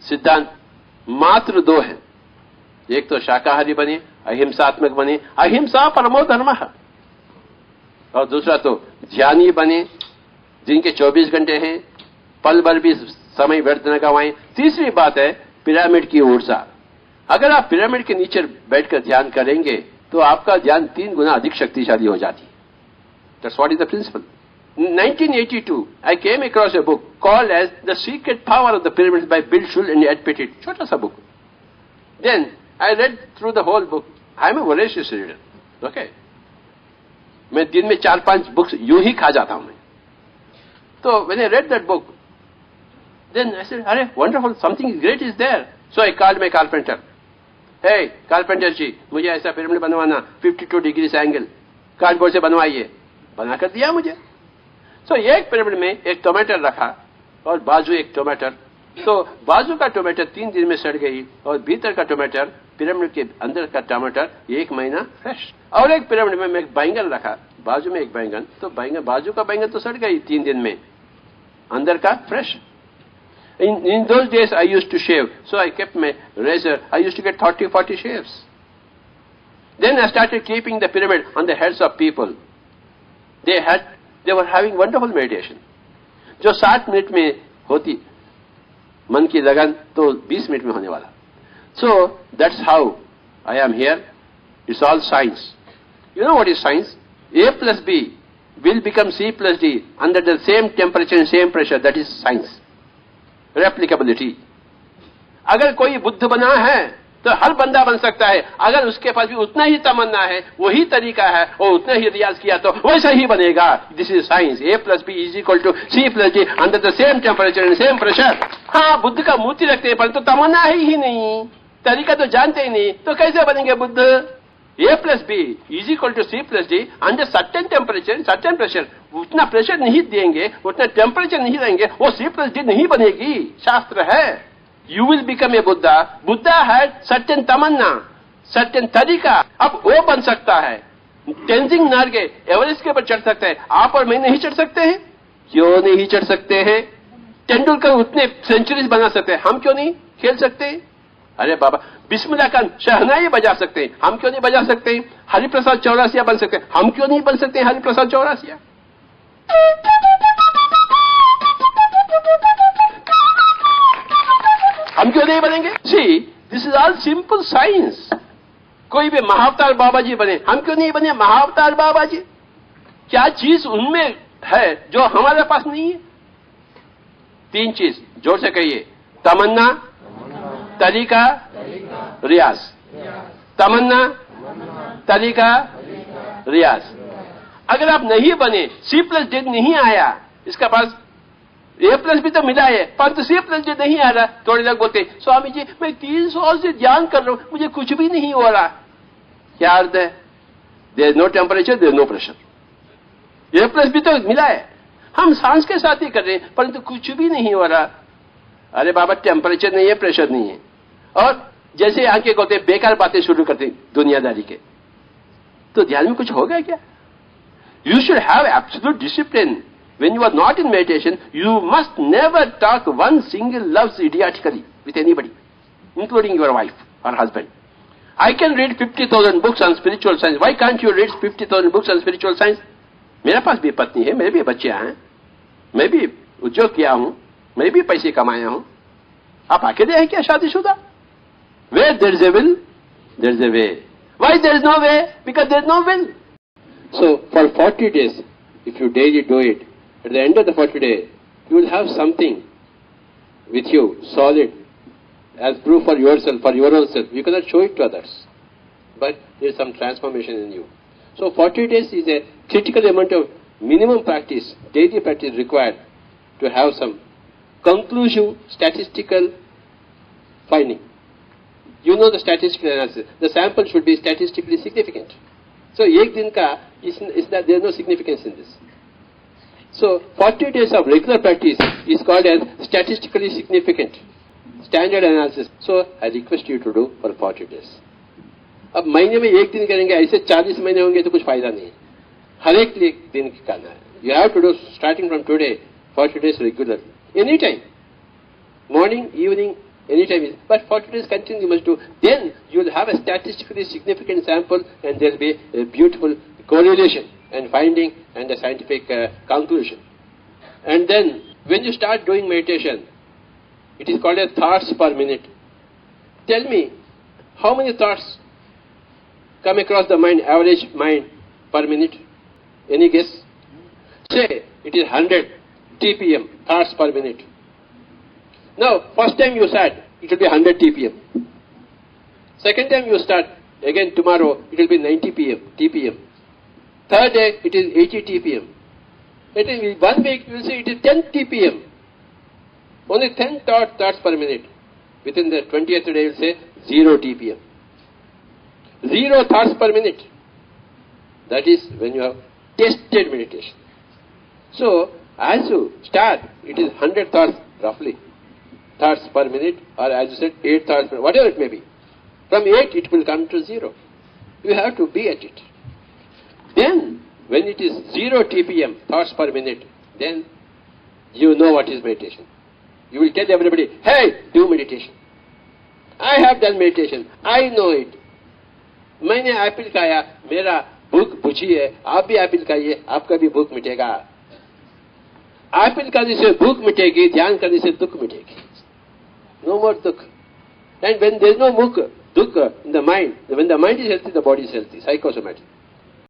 सिद्धांत मात्र दो हैं। एक तो शाकाहारी बने, अहिंसात्मक बने, अहिंसा परमो धर्मः, और दूसरा तो ध्यानी बने जिनके 24 घंटे हैं, पल भर भी समय व्यर्थ न गवाएं। तीसरी बात है पिरामिड की ऊर्जा। अगर आप पिरामिड के नीचे बैठकर ध्यान करेंगे तो आपका ध्यान 3 गुना अधिक शक्तिशाली हो जाती है। That's what is the principle. In 1982, I came across a book called as The Secret Power of the Pyramids by Bill Schull and Ed Pettit. छोटा सा book. Then I read through the whole book. I am a voracious reader. Okay. मैं दिन में 4-5 books यूं ही खा जाता हूं मैं। तो when I read that book, then I said, अरे wonderful, something great is there. So I called my carpenter. Hey, carpenter जी, मुझे ऐसा पिरामिड बनवाना 52 डिग्री एंगल, कार्डबोर्ड से बनवाइए। बनाकर दिया मुझे। तो एक पिरामिड में एक टमाटर रखा और बाजू एक टमाटर। तो बाजू का टमाटर 3 दिन में सड़ गई और भीतर का टमाटर, पिरामिड के अंदर का टमाटर 1 महीना फ्रेश। और एक पिरामिड में मैं एक बैंगन रखा, बाजू में एक बैंगन, तो बैंगन, बाजू का बैंगन तो सड़ गई 3 दिन में, अंदर का fresh. In those days I used to shave, so I kept my razor. I used to get 30-40 shaves. Then I started keeping the pyramid on the heads of people. They were having wonderful meditation. जो 60 minute में होती मन की लगन, तो 20 minute में होने वाला। So that's how I am here. It's all science. You know what is science? A plus B will become C plus D under the same temperature and same pressure. That is science. Replicability. अगर कोई बुद्ध बना है तो हर बंदा बन सकता है। अगर उसके पास भी उतना ही तमन्ना है, वही तरीका है और उतना ही रियाज किया तो वैसा ही बनेगा। This is science. A plus B is equal to C plus D under the same temperature and same pressure. हाँ, बुद्ध का मूर्ति रखते हैं परंतु तमन्ना है ही नहीं, तरीका तो जानते ही नहीं, तो कैसे बनेंगे Buddha? A plus B is equal to C plus D under certain temperature, certain pressure. उतना प्रेशर नहीं देंगे, उतना टेम्परेचर नहीं रहेंगे, वो C plus D नहीं बनेगी। शास्त्र है। You will become a Buddha. Buddha had certain Tamannaah, certain तरीका। अब वो बन सकता है। तेंजिंग नार्गे एवरेस्ट के ऊपर चढ़ सकते हैं, आप और मैं नहीं चढ़ सकते हैं? क्यों नहीं चढ़ सकते हैं? तेंदुलकर उतने सेंचुरीज बना सकते हैं, हम क्यों नहीं खेल सकते? अरे बाबा, बिस्मिल्लाह खान शहनाई बजा सकते हैं, हम क्यों नहीं बजा सकते? हरिप्रसाद चौरासिया बन सकते हैं, हम क्यों नहीं बन सकते हरिप्रसाद चौरासिया? हम क्यों नहीं बनेंगे? See, this is all simple science. कोई भी महाअवतार बाबा जी बने, हम क्यों नहीं बने महाअवतार बाबा जी? क्या चीज उनमें है जो हमारे पास नहीं है? 3 चीज, जोर से कहिए। तमन्ना, तरीका, रियाज। तमन्ना, तरीका, रियाज। अगर आप नहीं बने, C plus D नहीं आया, इसका पास A plus भी तो मिला है, परंतु C plus D नहीं आ रहा। थोड़े लोग बोलते स्वामी जी मैं 3 साल से ध्यान कर रहा हूं, मुझे कुछ भी नहीं हो रहा। क्या अर्थ है? There is no temperature, there is no pressure. A plus भी तो मिला है, हम सांस के साथ ही कर रहे हैं परंतु कुछ भी नहीं हो रहा। अरे बाबा, टेम्परेचर नहीं है, प्रेशर नहीं है। और जैसे आंखें होते बेकार बातें शुरू करते दुनियादारी के, तो ध्यान में कुछ होगा क्या? You should have absolute discipline. When you are not in meditation, you must never talk one single love idiotically with anybody, including your wife or husband. I can read 50,000 books on spiritual science. Why can't you read 50,000 books on spiritual science? मेरे पास भी पत्नी है, मेरे भी बच्चे हैं, मैं भी उद्योग किया हूं, मैं भी पैसे कमाया हूं। आप अकेले हैं क्या शादीशुदा? Where there is a will, there is a way. Why there is no way? Because there is no will. So for 40 days, if you daily do it, at the end of the 40 days, you will have something with you, solid, as proof for yourself, for your own self. You cannot show it to others, but there is some transformation in you. So 40 days is a critical amount of minimum practice, daily practice required to have some conclusive statistical finding. You know the statistical analysis. The sample should be statistically significant. So एक दिन का is that there is no significance in this. So 40 days of regular practice is called as statistically significant standard analysis. So I request you to do for 40 days. अब महीने में एक दिन करेंगे, ऐसे 40 महीने होंगे तो कुछ फायदा नहीं है। हर एक दिन करना है। You have to do starting from today 40 days regular, any time. Morning, evening, anytime. But 40 days continuing you must do. Then you will have a statistically significant sample, and there will be a beautiful correlation and finding and a scientific conclusion. And then when you start doing meditation, it is called as thoughts per minute. Tell me, how many thoughts come across the mind, average mind per minute? Any guess? Say it is 100 TPM, thoughts per minute. Now, first time you start, it will be 100 TPM. Second time you start, again tomorrow, it will be 90 TPM. Third day, it is 80 TPM. It is 1 week, you will see it is 10 TPM. Only 10 thoughts per minute. Within the 20th day, you will say 0 TPM. 0 thoughts per minute. That is when you have tested meditation. So, as you start, it is 100 thoughts roughly. Thoughts per minute, or as you said, 8 thoughts per minute, whatever it may be. From 8, it will come to 0. You have to be at it. Then, when it is 0 TPM, thoughts per minute, then you know what is meditation. You will tell everybody, hey, do meditation. I have done meditation. I know it. मैंने Apple खाया, मेरा भूख बुझी है, आप भी Apple खाइए, आपका भी भूख मिटेगा. एप्पल खाने से भूख मिटेगी, ध्यान करने से दुख मिटेगी. No more dukh. And when there is no dukh in the mind, when the mind is healthy, the body is healthy, psychosomatic.